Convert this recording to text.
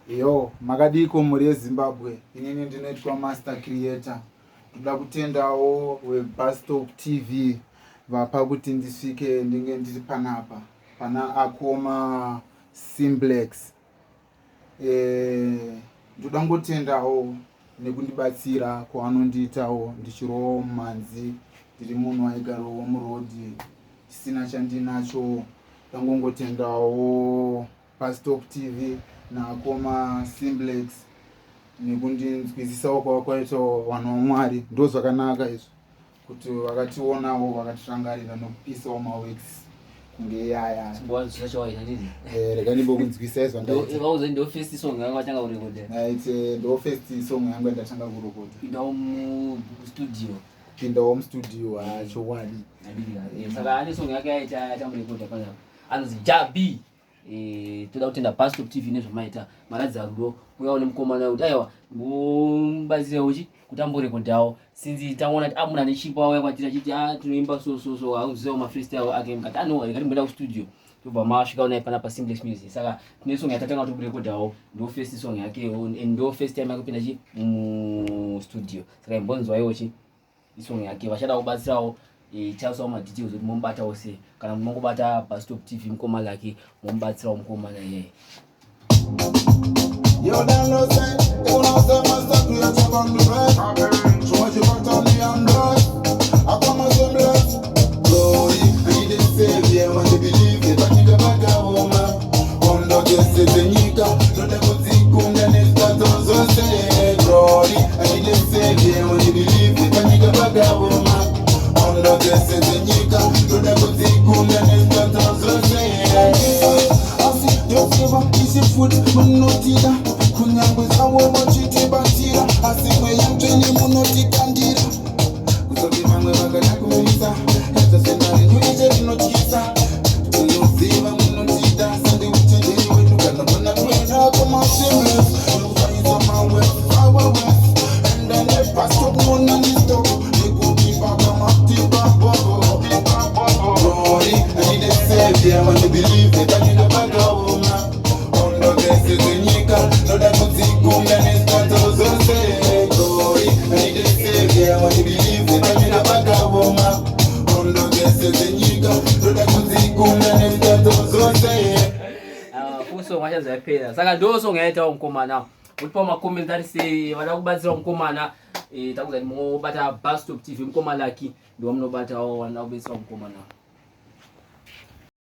Yo, makadiko muri yeZimbabwe. Inini ndinoitwa Master Creator. Ndoda kutendawo weBusstop TV vapa kuti ndisvike ndinge ndiri panapa pana Akoma Simplex. Ndoda ngotendawo nekundibatsira kwavanondiitawo ndichirowo mumanzi ndiri munhu aigarawo murodhi sina chandinacho. Ndangongotendawo Busstop TV na Akoma Simplex nekundinzwisisawo kwavakaitawo vanhu vaMwari. Ndo zvakanaka izvo kuti vakationawo vakatirangarira nokupisawo maworks kunge yaya. Rega ndimbokunzwisa izvo ndo first song yangu atanga kurekoda. Ndo first song yangu ndatanga kurekoda. Pindawo mustudio chokwadi. Saka ane song yake aita murekoda pano. Anzi Jabi. Toda kutenda Busstop TV nezvomaita maradzaruro uyaone mukomana kuti aiwa ngombaziwe uchi kutambore kondawo sinzi taona kuti amuna nechipa waya kwatira chiti tinoimba so auziwa ma freestyle ake mkati rega ndimboenda ku studio tobva masvika ona ipana pa Simplex Music. Saka tine song yatatanga kuti kurekodawo ndo first song yake ndo first time yakupinda chi mu studio. Saka imbonzwa iwochi isong yake vachada kubatsirawo chaso ma details kuti mombata wose kana mongobata Busstop TV mukoma lake mombatsira mukoma naye. Yo download say Master Creator on the red. So much about on the Android. Akoma Simplex. Glory, I need a savior when they believe it. But you never go home. On the guest the nika. So they go see kunda nesta tozo say. Glory, I need a savior when they believe it. But you never go home. Ndo kese zenyika, tuda kuzikunda nesta tozose. Asi, yosiva, isi food, munotida. Kunyangwe zawo mochiti batira. Asi mwe yamtweni munotikandira. Kusoki mangwe bagana kumisa. Yata senari nuije vinotisa. Tunosiva munotida. Sande uchenderi wetu kana kuna kwena Akoma Simplex. Nukaiza mawe, our west. And then the Busstop mona nistop. Yeah, when you believe it, I need a bag of woman. On the best is the nika, no that could see come and it's not also say. Glory, I need a savior. When you believe it, I need a bag of woman. On the best is the nika, no that could see come and it's not also say. Fuso mwacha zapera. Saka ndo song yaita mkomana. Utipa makomentari say vada kubatsira mkomana. Takuza mobata Busstop TV mkomana laki ndo mnobata wana kubetsira mkomana.